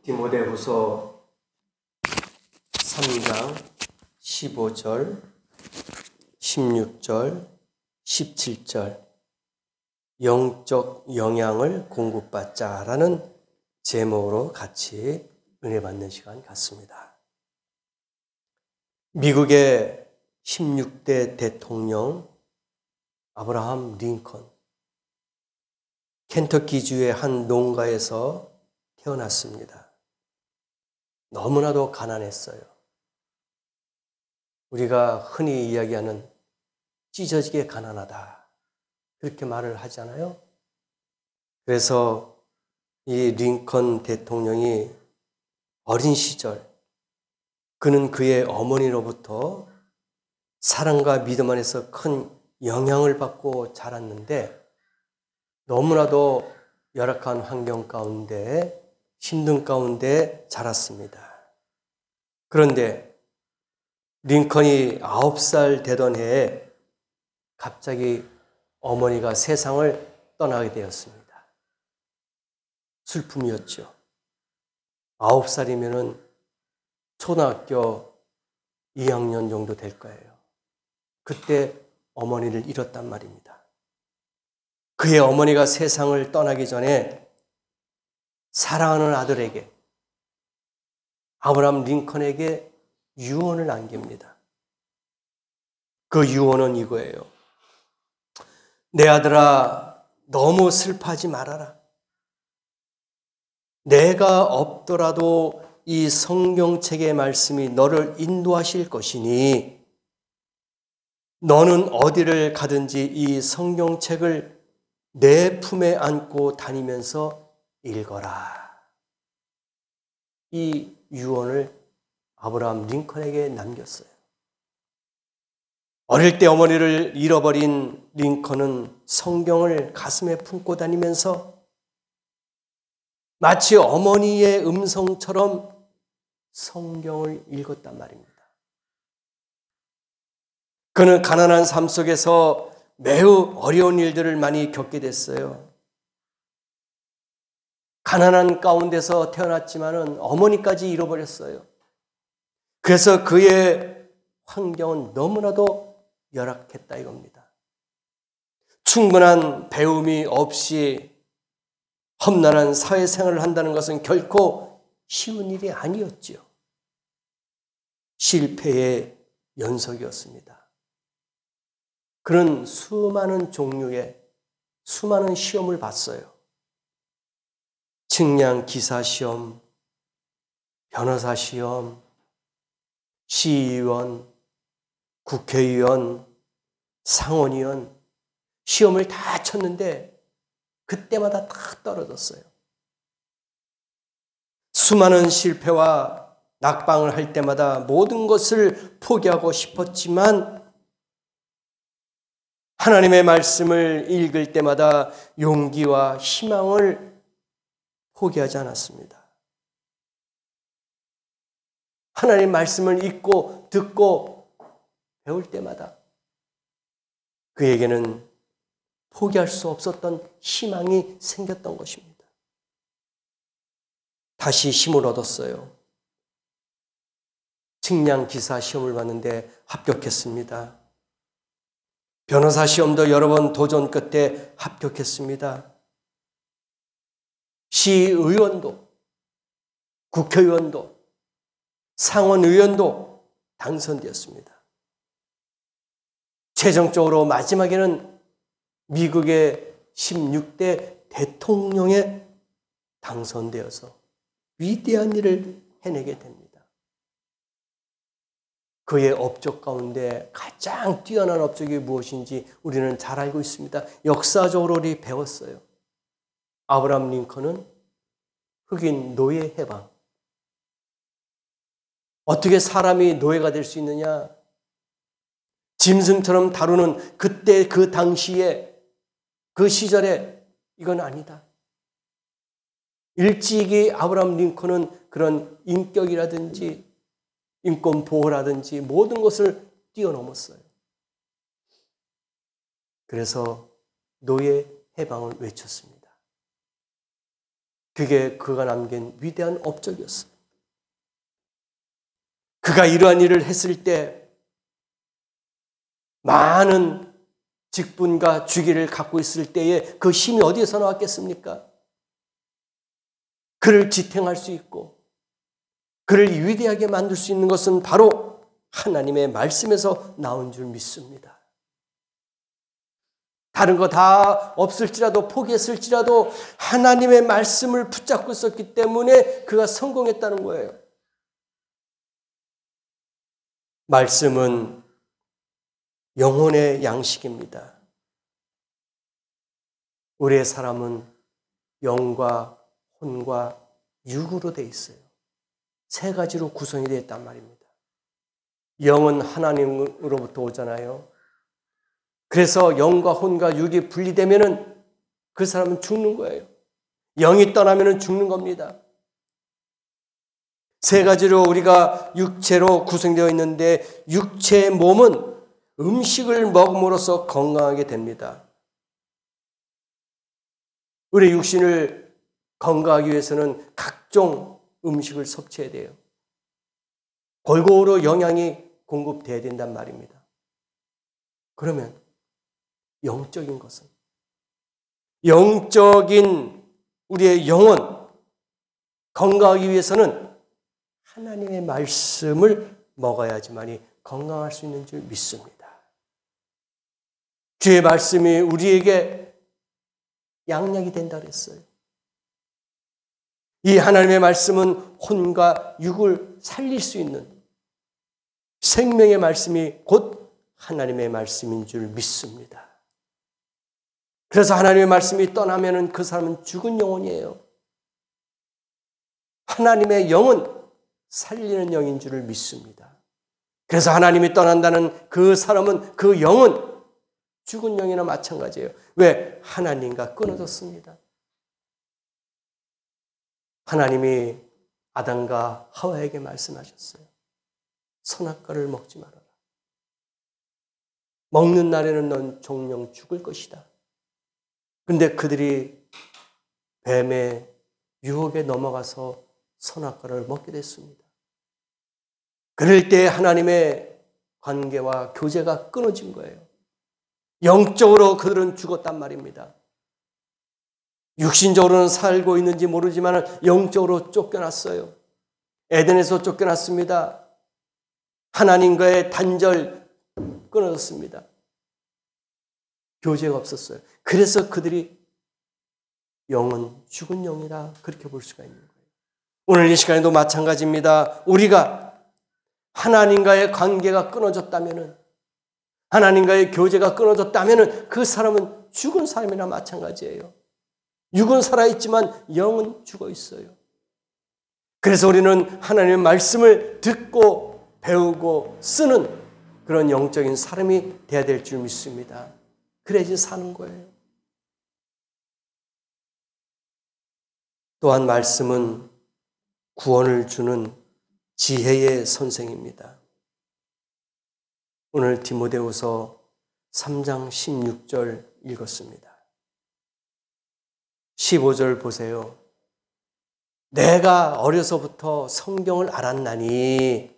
디모데후서 3장 15절, 16절, 17절 영적 영양을 공급받자라는 제목으로 같이 은혜 받는 시간 갖습니다. 미국의 16대 대통령 아브라함 링컨, 켄터키주의 한 농가에서 태어났습니다. 너무나도 가난했어요. 우리가 흔히 이야기하는 찢어지게 가난하다, 그렇게 말을 하잖아요. 그래서 이 링컨 대통령이 어린 시절, 그는 그의 어머니로부터 사랑과 믿음 안에서 큰 영향을 받고 자랐는데 너무나도 열악한 환경 가운데, 힘든 가운데 자랐습니다. 그런데 링컨이 9살 되던 해에 갑자기 어머니가 세상을 떠나게 되었습니다. 슬픔이었죠. 9살이면은 초등학교 2학년 정도 될 거예요. 그때 어머니를 잃었단 말입니다. 그의 어머니가 세상을 떠나기 전에 사랑하는 아들에게, 아브라함 링컨에게 유언을 남깁니다. 그 유언은 이거예요. 내 아들아, 너무 슬퍼하지 말아라. 내가 없더라도 이 성경책의 말씀이 너를 인도하실 것이니 너는 어디를 가든지 이 성경책을 내 품에 안고 다니면서 읽어라. 이 유언을 아브라함 링컨에게 남겼어요. 어릴 때 어머니를 잃어버린 링컨은 성경을 가슴에 품고 다니면서 마치 어머니의 음성처럼 성경을 읽었단 말입니다. 그는 가난한 삶 속에서 매우 어려운 일들을 많이 겪게 됐어요. 가난한 가운데서 태어났지만은 어머니까지 잃어버렸어요. 그래서 그의 환경은 너무나도 열악했다 이겁니다. 충분한 배움이 없이 험난한 사회생활을 한다는 것은 결코 쉬운 일이 아니었지요. 실패의 연속이었습니다. 그는 수많은 종류의 수많은 시험을 봤어요. 측량 기사 시험, 변호사 시험, 시의원, 국회의원, 상원의원 시험을 다 쳤는데 그때마다 다 떨어졌어요. 수많은 실패와 낙방을 할 때마다 모든 것을 포기하고 싶었지만 하나님의 말씀을 읽을 때마다 용기와 희망을 포기하지 않았습니다. 하나님 말씀을 읽고 듣고 배울 때마다 그에게는 포기할 수 없었던 희망이 생겼던 것입니다. 다시 힘을 얻었어요. 측량 기사 시험을 봤는데 합격했습니다. 변호사 시험도 여러 번 도전 끝에 합격했습니다. 시의원도, 국회의원도, 상원의원도 당선되었습니다. 최종적으로 마지막에는 미국의 16대 대통령에 당선되어서 위대한 일을 해내게 됩니다. 그의 업적 가운데 가장 뛰어난 업적이 무엇인지 우리는 잘 알고 있습니다. 역사적으로 우리 배웠어요. 아브라함 링컨은 흑인 노예 해방. 어떻게 사람이 노예가 될 수 있느냐? 짐승처럼 다루는 그때 그 당시에 그 시절에 이건 아니다. 일찍이 아브라함 링컨은 그런 인격이라든지 인권 보호라든지 모든 것을 뛰어넘었어요. 그래서 노예 해방을 외쳤습니다. 그게 그가 남긴 위대한 업적이었어요. 그가 이러한 일을 했을 때 많은 직분과 주기를 갖고 있을 때에 그 힘이 어디에서 나왔겠습니까? 그를 지탱할 수 있고 그를 위대하게 만들 수 있는 것은 바로 하나님의 말씀에서 나온 줄 믿습니다. 다른 거 다 없을지라도 포기했을지라도 하나님의 말씀을 붙잡고 있었기 때문에 그가 성공했다는 거예요. 말씀은 영혼의 양식입니다. 우리의 사람은 영과 혼과 육으로 되어 있어요. 세 가지로 구성이 되어 있단 말입니다. 영은 하나님으로부터 오잖아요. 그래서 영과 혼과 육이 분리되면은 그 사람은 죽는 거예요. 영이 떠나면은 죽는 겁니다. 세 가지로 우리가 육체로 구성되어 있는데 육체의 몸은 음식을 먹음으로써 건강하게 됩니다. 우리 육신을 건강하기 위해서는 각종 음식을 섭취해야 돼요. 골고루 영양이 공급돼야 된단 말입니다. 그러면 영적인 것은 영적인 우리의 영혼 건강하기 위해서는 하나님의 말씀을 먹어야지만이 건강할 수 있는 줄 믿습니다. 주의 말씀이 우리에게 양약이 된다 그랬어요. 이 하나님의 말씀은 혼과 육을 살릴 수 있는 생명의 말씀이 곧 하나님의 말씀인 줄 믿습니다. 그래서 하나님의 말씀이 떠나면 그 사람은 죽은 영혼이에요. 하나님의 영은 살리는 영인 줄을 믿습니다. 그래서 하나님이 떠난다는 그 사람은 그 영은 죽은 영이나 마찬가지예요. 왜? 하나님과 끊어졌습니다. 하나님이 아담과 하와에게 말씀하셨어요. 선악과를 먹지 말아라. 먹는 날에는 넌 종영 죽을 것이다. 근데 그들이 뱀의 유혹에 넘어가서 선악과를 먹게 됐습니다. 그럴 때 하나님의 관계와 교제가 끊어진 거예요. 영적으로 그들은 죽었단 말입니다. 육신적으로는 살고 있는지 모르지만 영적으로 쫓겨났어요. 에덴에서 쫓겨났습니다. 하나님과의 단절 끊어졌습니다. 교제가 없었어요. 그래서 그들이 영은 죽은 영이다 그렇게 볼 수가 있는 거예요. 오늘 이 시간에도 마찬가지입니다. 우리가 하나님과의 관계가 끊어졌다면 하나님과의 교제가 끊어졌다면 그 사람은 죽은 사람이나 마찬가지예요. 육은 살아있지만 영은 죽어 있어요. 그래서 우리는 하나님의 말씀을 듣고 배우고 쓰는 그런 영적인 사람이 돼야 될 줄 믿습니다. 그래야지 사는 거예요. 또한 말씀은 구원을 주는 지혜의 선생입니다. 오늘 디모데후서 3장 16절 읽었습니다. 15절 보세요. 내가 어려서부터 성경을 알았나니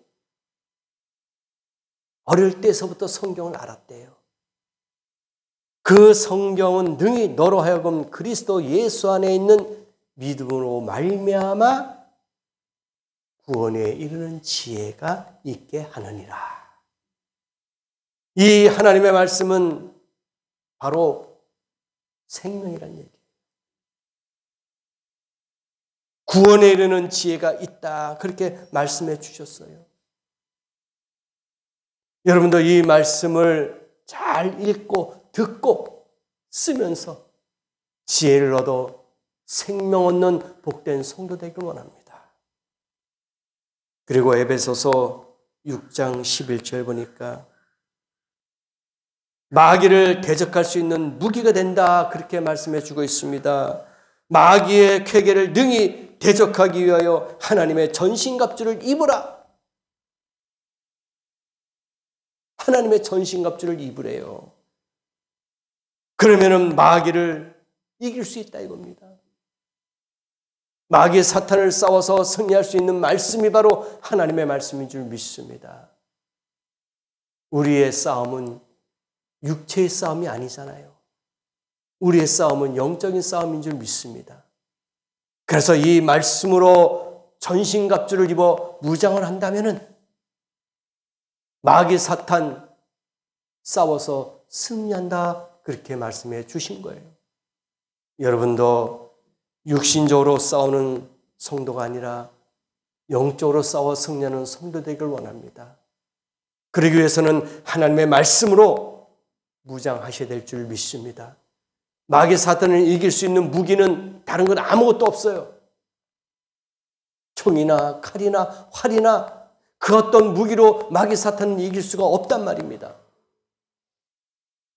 어릴 때서부터 성경을 알았대요. 그 성경은 능히 너로 하여금 그리스도 예수 안에 있는 믿음으로 말미암아 구원에 이르는 지혜가 있게 하느니라. 이 하나님의 말씀은 바로 생명이란 얘기예요. 구원에 이르는 지혜가 있다. 그렇게 말씀해 주셨어요. 여러분도 이 말씀을 잘 읽고 듣고 쓰면서 지혜를 얻어 생명 얻는 복된 성도 되길 원합니다. 그리고 에베소서 6장 11절 보니까 마귀를 대적할 수 있는 무기가 된다. 그렇게 말씀해 주고 있습니다. 마귀의 쾌계를 능히 대적하기 위하여 하나님의 전신갑주를 입으라. 하나님의 전신갑주를 입으래요. 그러면은 마귀를 이길 수 있다 이겁니다. 마귀 사탄을 싸워서 승리할 수 있는 말씀이 바로 하나님의 말씀인 줄 믿습니다. 우리의 싸움은 육체의 싸움이 아니잖아요. 우리의 싸움은 영적인 싸움인 줄 믿습니다. 그래서 이 말씀으로 전신갑주를 입어 무장을 한다면은 마귀 사탄 싸워서 승리한다, 그렇게 말씀해 주신 거예요. 여러분도 육신적으로 싸우는 성도가 아니라 영적으로 싸워 승리하는 성도 되기를 원합니다. 그러기 위해서는 하나님의 말씀으로 무장하셔야 될 줄 믿습니다. 마귀 사탄을 이길 수 있는 무기는 다른 건 아무것도 없어요. 총이나 칼이나 활이나 그 어떤 무기로 마귀 사탄을 이길 수가 없단 말입니다.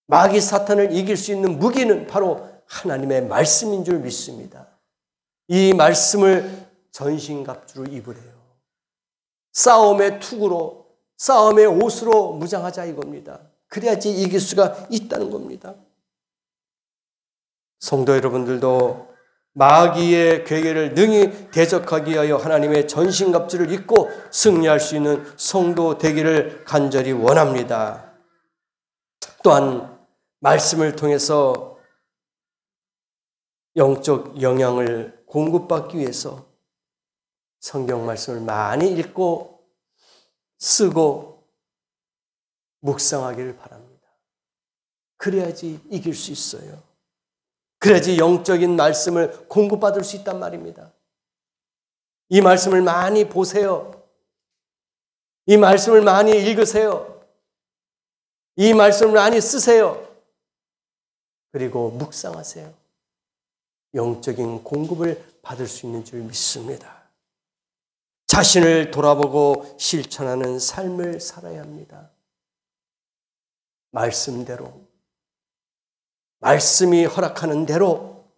마귀 사탄을 이길 수 있는 무기는 바로 하나님의 말씀인 줄 믿습니다. 이 말씀을 전신갑주로 입으래요. 싸움의 투구로, 싸움의 옷으로 무장하자 이겁니다. 그래야지 이길 수가 있다는 겁니다. 성도 여러분들도 마귀의 괴계를 능히 대적하기 위하여 하나님의 전신갑주를 입고 승리할 수 있는 성도 되기를 간절히 원합니다. 또한 말씀을 통해서 영적 영향을 공급받기 위해서 성경 말씀을 많이 읽고 쓰고 묵상하기를 바랍니다. 그래야지 이길 수 있어요. 그래야지 영적인 말씀을 공급받을 수 있단 말입니다. 이 말씀을 많이 보세요. 이 말씀을 많이 읽으세요. 이 말씀을 많이 쓰세요. 그리고 묵상하세요. 영적인 공급을 받을 수 있는 줄 믿습니다. 자신을 돌아보고 실천하는 삶을 살아야 합니다. 말씀대로, 말씀이 허락하는 대로,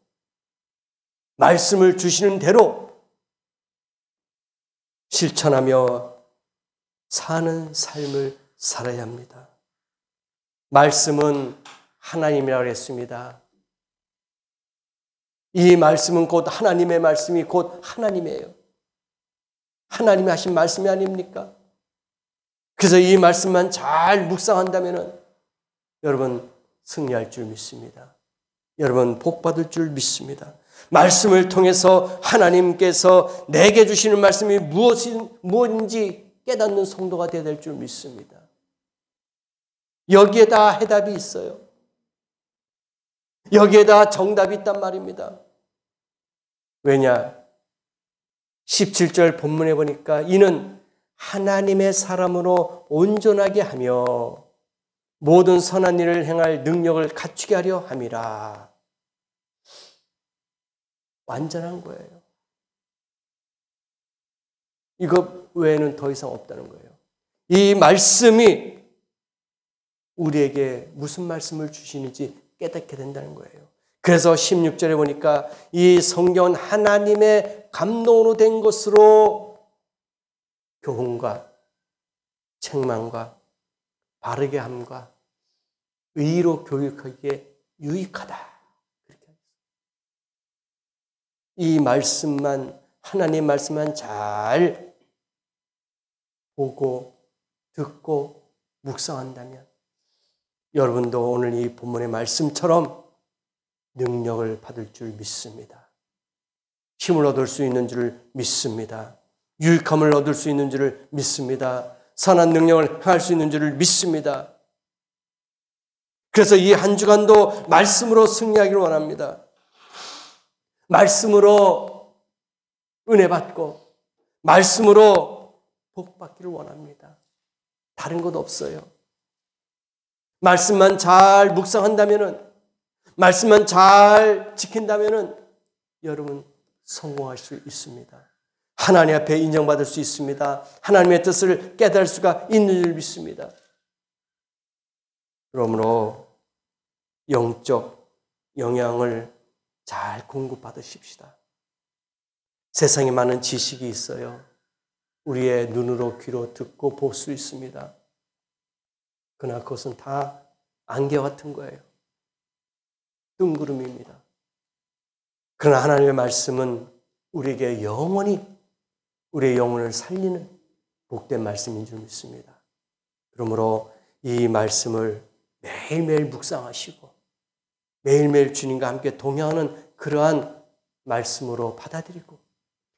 말씀을 주시는 대로 실천하며 사는 삶을 살아야 합니다. 말씀은 하나님이라고 했습니다. 이 말씀은 곧 하나님의 말씀이 곧 하나님이에요. 하나님이 하신 말씀이 아닙니까? 그래서 이 말씀만 잘 묵상한다면 여러분 승리할 줄 믿습니다. 여러분 복 받을 줄 믿습니다. 말씀을 통해서 하나님께서 내게 주시는 말씀이 무엇인지 깨닫는 성도가 되어야 될 줄 믿습니다. 여기에 다 해답이 있어요. 여기에 다 정답이 있단 말입니다. 왜냐? 17절 본문에 보니까 이는 하나님의 사람으로 온전하게 하며 모든 선한 일을 행할 능력을 갖추게 하려 함이라. 완전한 거예요. 이것 외에는 더 이상 없다는 거예요. 이 말씀이 우리에게 무슨 말씀을 주시는지 깨닫게 된다는 거예요. 그래서 16절에 보니까 이 성경은 하나님의 감동으로 된 것으로 교훈과 책망과 바르게 함과 의로 교육하기에 유익하다. 이 말씀만, 하나님의 말씀만 잘 보고 듣고 묵상한다면 여러분도 오늘 이 본문의 말씀처럼 능력을 받을 줄 믿습니다. 힘을 얻을 수 있는 줄 믿습니다. 유익함을 얻을 수 있는 줄을 믿습니다. 선한 능력을 행할 수 있는 줄을 믿습니다. 그래서 이 한 주간도 말씀으로 승리하기를 원합니다. 말씀으로 은혜 받고 말씀으로 복 받기를 원합니다. 다른 것 없어요. 말씀만 잘 묵상한다면은, 말씀만 잘 지킨다면은 여러분 성공할 수 있습니다. 하나님 앞에 인정받을 수 있습니다. 하나님의 뜻을 깨달을 수가 있는 줄 믿습니다. 그러므로 영적 영향을 잘 공급받으십시다. 세상에 많은 지식이 있어요. 우리의 눈으로 귀로 듣고 볼 수 있습니다. 그러나 그것은 다 안개 같은 거예요. 뜬구름입니다. 그러나 하나님의 말씀은 우리에게 영원히 우리의 영혼을 살리는 복된 말씀인 줄 믿습니다. 그러므로 이 말씀을 매일매일 묵상하시고 매일매일 주님과 함께 동행하는 그러한 말씀으로 받아들이고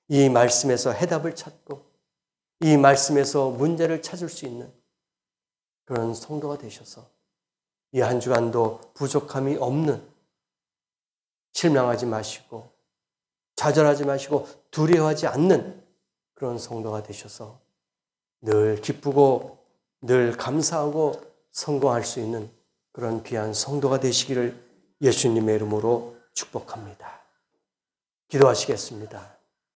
이 말씀에서 해답을 찾고 이 말씀에서 문제를 찾을 수 있는 그런 성도가 되셔서 이 한 주간도 부족함이 없는, 실망하지 마시고 좌절하지 마시고 두려워하지 않는 그런 성도가 되셔서 늘 기쁘고 늘 감사하고 성공할 수 있는 그런 귀한 성도가 되시기를 예수님의 이름으로 축복합니다. 기도하시겠습니다.